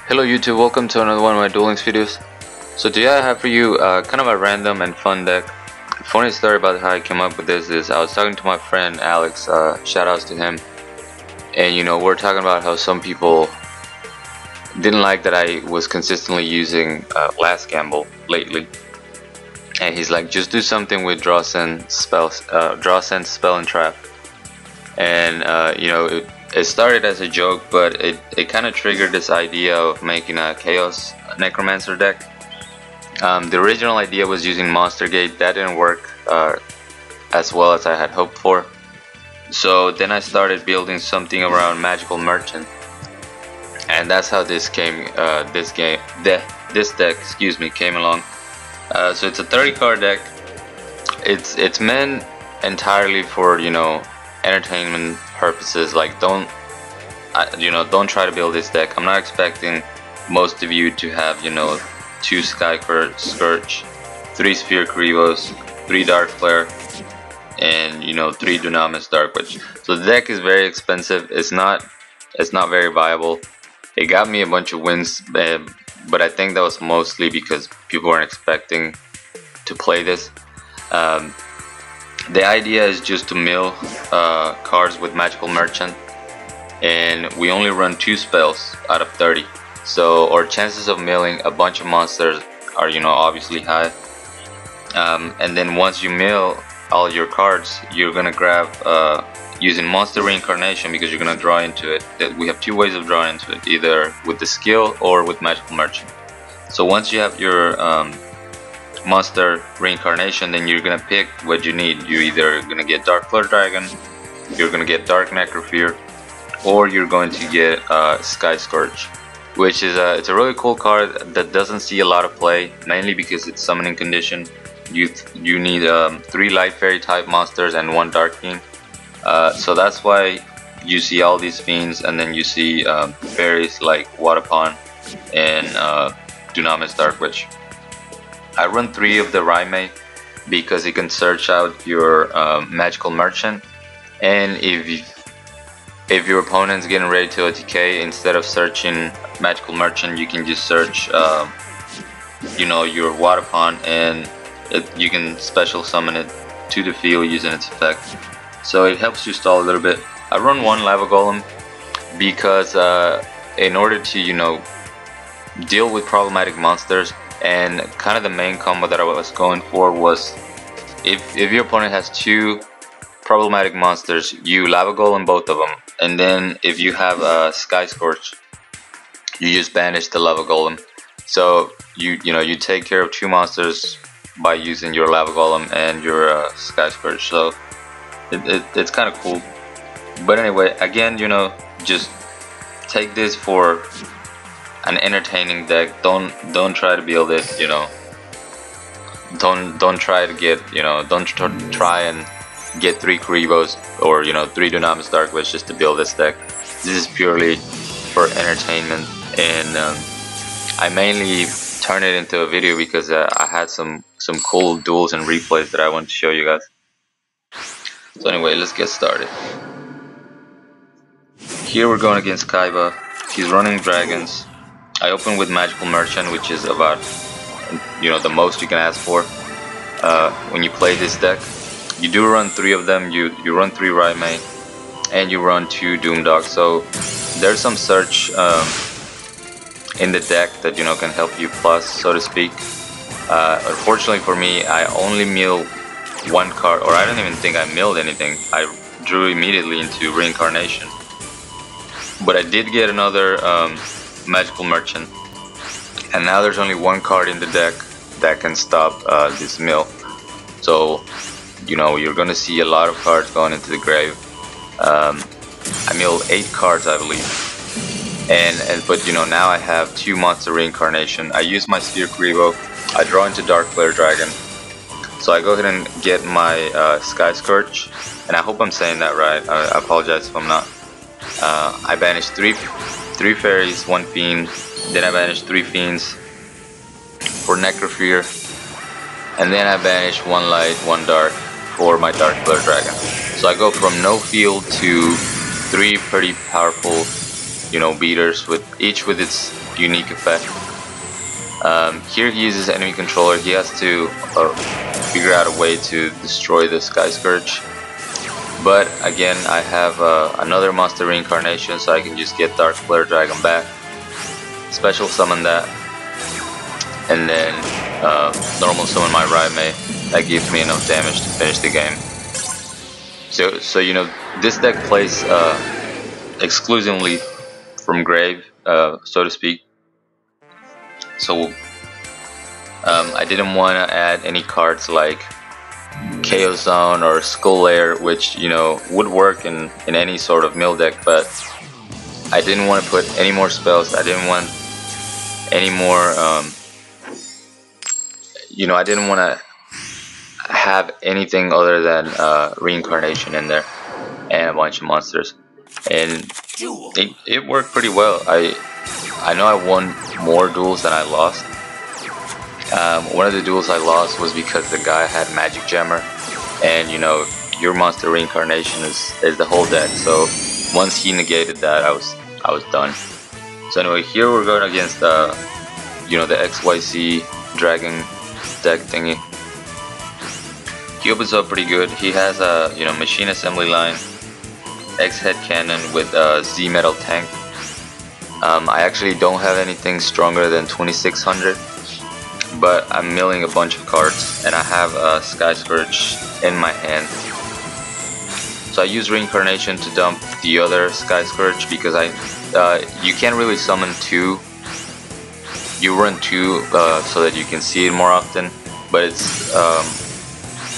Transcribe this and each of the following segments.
Hello YouTube, welcome to another one of my Duel Links videos. So today I have for you kind of a random and fun deck. The funny story about how I came up with this is I was talking to my friend Alex, shout outs to him, and we're talking about how some people didn't like that I was consistently using Last Gamble lately, and he's like, just do something with draw, send, spell, spell and trap. And it started as a joke, but it kind of triggered this idea of making a Chaos Necromancer deck. The original idea was using Monster Gate. That didn't work as well as I had hoped for. So then I started building something around Magical Merchant, and that's how this deck, excuse me, came along. So it's a 30-card deck. It's meant entirely for entertainment purposes. Like don't try to build this deck. I'm not expecting most of you to have 2 Sky Scourge, 3 Sphere Karibos, 3 Dark Flare, and 3 Dunamis Dark Witch. So the deck is very expensive. It's not very viable. It got me a bunch of wins, but I think that was mostly because people weren't expecting to play this. The idea is just to mill cards with Magical Merchant, and we only run 2 spells out of 30. So our chances of milling a bunch of monsters are obviously high. And then once you mill all your cards, you're gonna grab using Monster Reincarnation, because you're gonna draw into it. We have 2 ways of drawing into it, either with the skill or with Magical Merchant. So once you have your Monster Reincarnation, then you're gonna pick what you need. You're either gonna get Dark Flare Dragon, you're gonna get Dark Necrofear, or you're going to get Sky Scourge, which is it's a really cool card that doesn't see a lot of play, mainly because it's summoning condition. You need 3 Light Fairy type monsters and 1 Dark Fiend. So that's why you see all these fiends, and then you see fairies like Wadapon and Dunamis Dark Witch. I run 3 of the Raimei because it can search out your Magical Merchant, and if your opponent's getting ready to OTK, instead of searching Magical Merchant, you can just search your Wadapon, and you can special summon it to the field using its effect. So it helps you stall a little bit. I run 1 Lava Golem because in order to deal with problematic monsters, and kind of the main combo that I was going for was if your opponent has 2 problematic monsters, you Lava Golem both of them, and then if you have a Sky Scourge, you just banish the Lava Golem. So you take care of 2 monsters by using your Lava Golem and your Sky Scourge. So it's kind of cool. But anyway, again, just take this for an entertaining deck. Don't try to build it. Don't try to get try and get 3 Karibos or 3 Dunamis Dark Witch just to build this deck. This is purely for entertainment, and I mainly turn it into a video because I had some cool duels and replays that I want to show you guys. So anyway, let's get started. Here we're going against Kaiba. He's running dragons. I open with Magical Merchant, which is about the most you can ask for when you play this deck. You do run 3 of them. You run 3 Raimei, and you run 2 Doom Dogs. So there's some search in the deck that can help you plus, so to speak. Unfortunately for me, I only mill 1 card, or I don't even think I milled anything. I drew immediately into Reincarnation, but I did get another Magical Merchant, and now there's only 1 card in the deck that can stop this mill. So you're gonna see a lot of cards going into the grave. I milled 8 cards, I believe, but now I have 2 Monster Reincarnation. I use my Sphere Karibo. I draw into Dark Flare Dragon, so I go ahead and get my Sky Scourge, and I hope I'm saying that right. I apologize if I'm not. I banish 3 fairies, 1 fiend, then I banish 3 fiends for Necrofear, and then I banish 1 light, 1 dark for my Dark Flare Dragon. So I go from no field to 3 pretty powerful beaters with each with its unique effect. Here he uses enemy controller. He has to figure out a way to destroy the Sky Scourge. But again, I have another monster reincarnation, so I can just get Dark Flare Dragon back, special summon that, and then normal summon my Raimei. That gives me enough damage to finish the game. So this deck plays exclusively from grave, so to speak. So I didn't want to add any cards like Chaos Zone or Skull Layer, which would work in any sort of mill deck, but I didn't want to put any more spells. I didn't want any more I didn't want to have anything other than reincarnation in there and a bunch of monsters, and it worked pretty well. I know I won more duels than I lost. One of the duels I lost was because the guy had Magic Jammer, and your monster reincarnation is the whole deck. So once he negated that, I was done. So anyway, here we're going against the XYZ dragon deck thingy. He opens up pretty good. He has a machine assembly line, X head cannon with Z metal tank. I actually don't have anything stronger than 2600, but I'm milling a bunch of cards, and I have a Sky Scourge in my hand. So I use reincarnation to dump the other Sky Scourge because you can't really summon two. You run two so that you can see it more often, but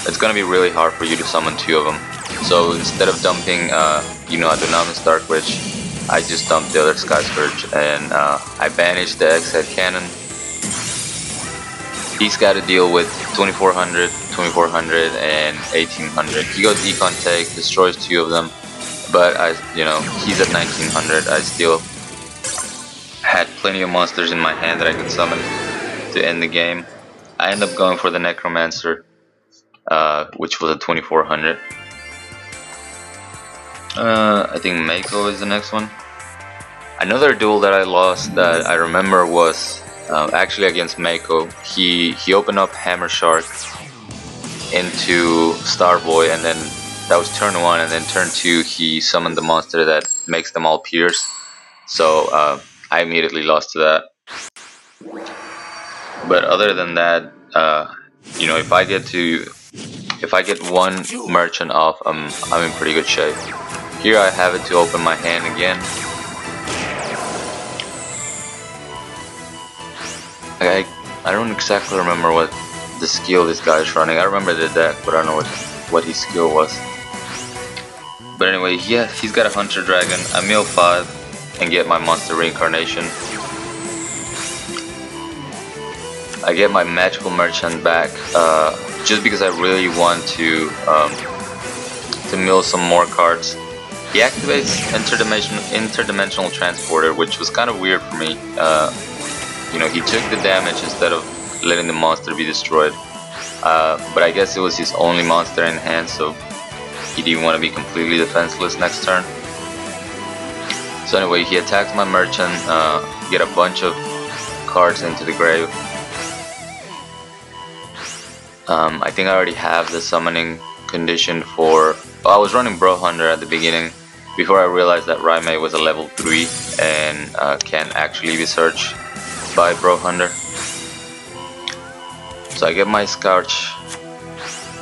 it's gonna be really hard for you to summon two of them. So instead of dumping a Dunamis Dark Witch, I just dumped the other Sky Scourge, and I banished the X-Head Cannon. He's got to deal with 2400, 2400, and 1800. He goes Econ Take, destroys two of them, but he's at 1900. I still had plenty of monsters in my hand that I could summon to end the game. I end up going for the Necromancer, which was a 2400. I think Mako is the next one. Another duel that I lost that I remember was actually against Mako. He opened up Hammer Shark into Starboy, and then that was turn 1, and then turn 2 he summoned the monster that makes them all pierce. So I immediately lost to that. But other than that, if I get one merchant off, I'm in pretty good shape. Here I have it to open my hand again. I don't exactly remember what the skill this guy is running. I remember the deck, but I don't know what his skill was. But anyway, yeah, he's got a Hunter Dragon. I mill 5 and get my monster reincarnation. I get my magical merchant back just because I really want to mill some more cards. He activates interdimensional transporter, which was kind of weird for me. He took the damage instead of letting the monster be destroyed. But I guess it was his only monster in hand, so he didn't want to be completely defenseless next turn. So anyway, he attacks my merchant, get a bunch of cards into the grave. I think I already have the summoning condition for... I was running Bro Hunter at the beginning before I realized that Raimei was a level 3 and can't actually be searched by Bro Hunter. So I get my Scourge.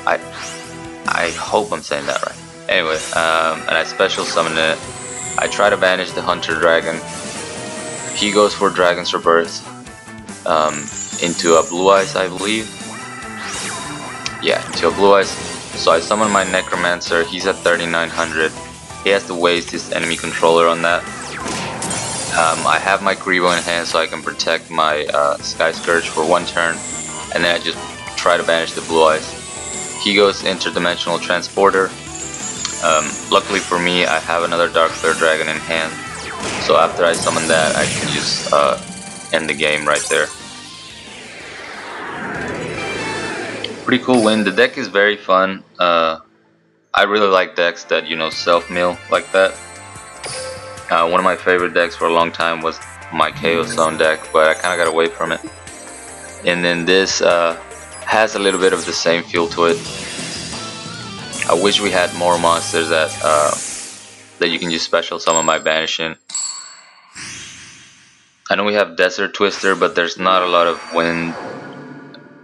I hope I'm saying that right. Anyway, and I special summon it. I try to banish the Hunter Dragon. He goes for Dragon's Rebirth into a Blue Eyes, I believe. Yeah, into a Blue Eyes. So I summon my Necromancer. He's at 3900. He has to waste his enemy controller on that. I have my Kaiba in hand so I can protect my Sky Scourge for one turn, and then I just try to banish the Blue Eyes. He goes Interdimensional Transporter. Luckily for me, I have another Dark Flare Dragon in hand, so after I summon that, I can just end the game right there. Pretty cool win. The deck is very fun. I really like decks that self-mill like that. One of my favorite decks for a long time was my Chaos Zone deck, but I kind of got away from it. And then this has a little bit of the same feel to it. I wish we had more monsters that you can just special summon by banishing. I know we have Desert Twister, but there's not a lot of wind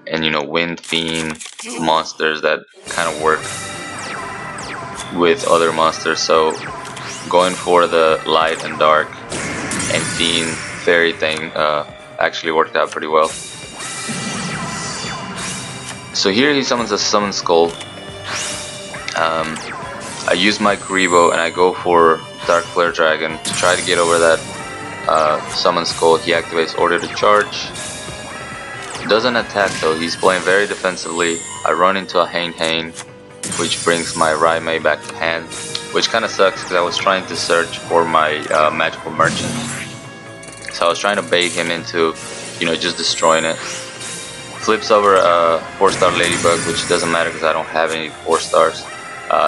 and wind fiend monsters that kind of work with other monsters. So going for the light and dark and fiend fairy thing actually worked out pretty well. So here he summons a Summon Skull. I use my Kaiba and I go for Dark Flare Dragon to try to get over that Summon Skull. He activates Order to Charge. Doesn't attack though, he's playing very defensively. I run into a Hain, which brings my Raimei back to hand, which kind of sucks because I was trying to search for my Magical Merchant. So I was trying to bait him into, just destroying it. Flips over a 4-star Ladybug, which doesn't matter because I don't have any 4 stars.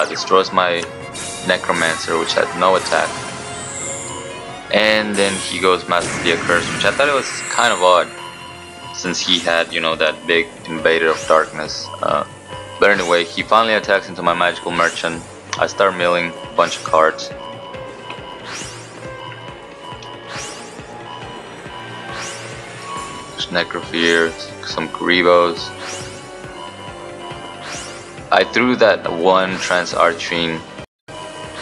Destroys my Necromancer, which had no attack. And then he goes Mask of the Accursed, which I thought it was kind of odd, since he had, that big Invader of Darkness. But anyway, he finally attacks into my Magical Merchant. I start milling a bunch of cards. There's Necrofear, some Grievos. I threw that one Trans Archfiend,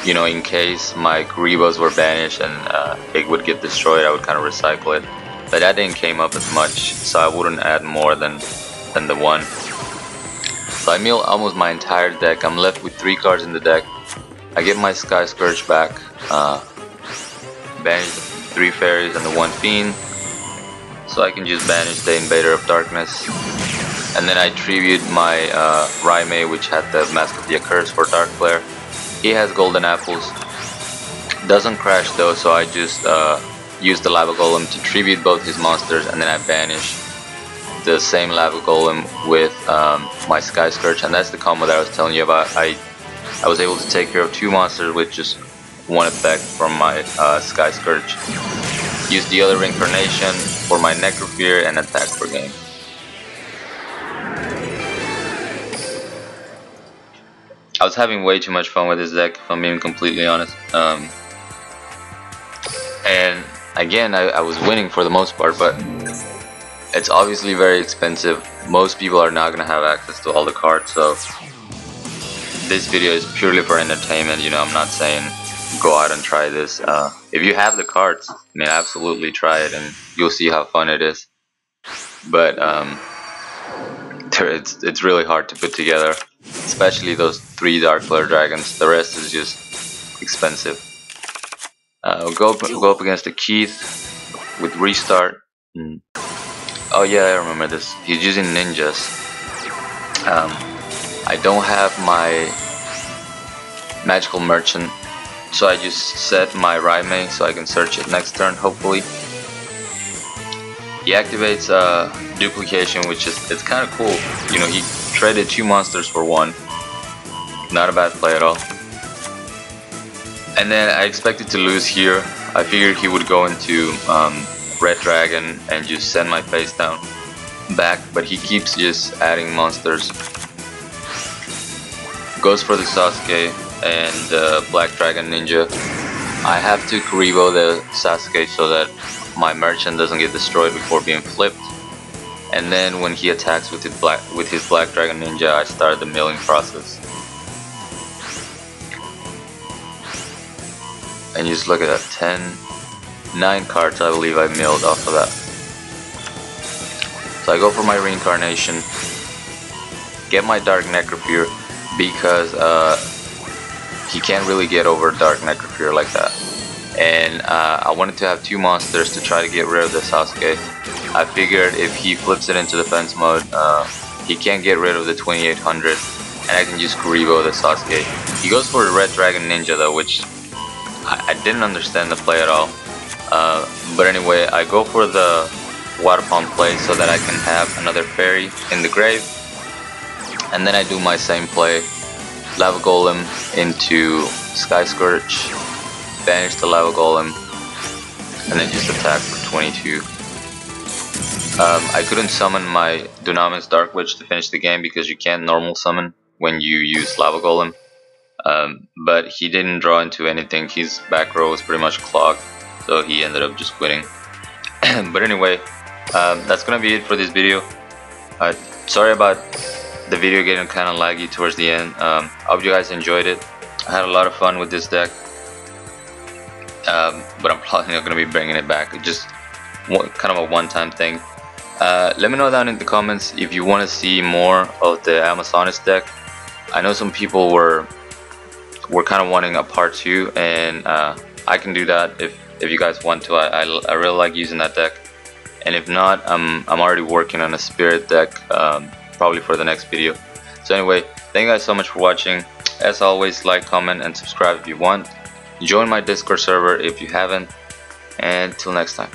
in case my Grievos were banished and it would get destroyed. I would kind of recycle it. But that didn't came up as much, so I wouldn't add more than the one. So I mill almost my entire deck. I'm left with 3 cards in the deck. I get my Sky Scourge back, banish 3 fairies and the 1 fiend, so I can just banish the Invader of Darkness. And then I tribute my Raimei, which had the Mask of the Accursed for Dark Flare. He has golden apples. Doesn't crash though, so I just use the Lava Golem to tribute both his monsters, and then I banish the same Lava Golem with my Sky Scourge, and that's the combo that I was telling you about. I was able to take care of 2 monsters with just 1 effect from my Sky Scourge. Use the other Reincarnation for my Necrofear and attack for game. I was having way too much fun with this deck, if I'm being completely honest. And again, I was winning for the most part, but it's obviously very expensive. Most people are not gonna have access to all the cards, so this video is purely for entertainment. I'm not saying go out and try this. If you have the cards, absolutely try it and you'll see how fun it is. But it's really hard to put together, especially those 3 Dark Flare Dragons. The rest is just expensive. We'll go up against the Keith with Restart. Oh yeah, I remember this. He's using ninjas. I don't have my Magical Merchant, so I just set my Raimei so I can search it next turn, hopefully. He activates Duplication, which it's kind of cool. He traded 2 monsters for 1. Not a bad play at all. And then I expected to lose here. I figured he would go into Red Dragon and just send my face down back, but he keeps just adding monsters. Goes for the Sasuke and Black Dragon Ninja. I have to Kaiba the Sasuke so that my merchant doesn't get destroyed before being flipped. And then when he attacks with his Black Dragon Ninja, I start the milling process. And you just look at that, 9 cards I believe I milled off of that. So I go for my Reincarnation, get my Dark Necrofear, because he can't really get over Dark Necrofear like that. And I wanted to have 2 monsters to try to get rid of the Sasuke. I figured if he flips it into defense mode, he can't get rid of the 2800, and I can just Kaiba the Sasuke. He goes for the Red Dragon Ninja though, which I didn't understand the play at all. But anyway, I go for the Water Pump play so that I can have another fairy in the grave. And then I do my same play, Lava Golem into Sky Scourge. banish the lava golem, and then just attack for 22. I couldn't summon my Dunamis Dark Witch to finish the game because you can't normal summon when you use lava golem. But he didn't draw into anything. His back row was pretty much clogged, so he ended up just quitting. But anyway, that's gonna be it for this video. Sorry about the video getting kind of laggy towards the end. I hope you guys enjoyed it. I had a lot of fun with this deck, but I'm probably not gonna be bringing it back. Just kind of a one-time thing. Let me know down in the comments if you want to see more of the Amazonis deck. I know some people were kind of wanting a part 2, and I can do that if you guys want to. I really like using that deck, and if not, I'm already working on a spirit deck, probably for the next video. So anyway, thank you guys so much for watching. As always, like, comment, and subscribe if you want. Join my Discord server if you haven't, and till next time.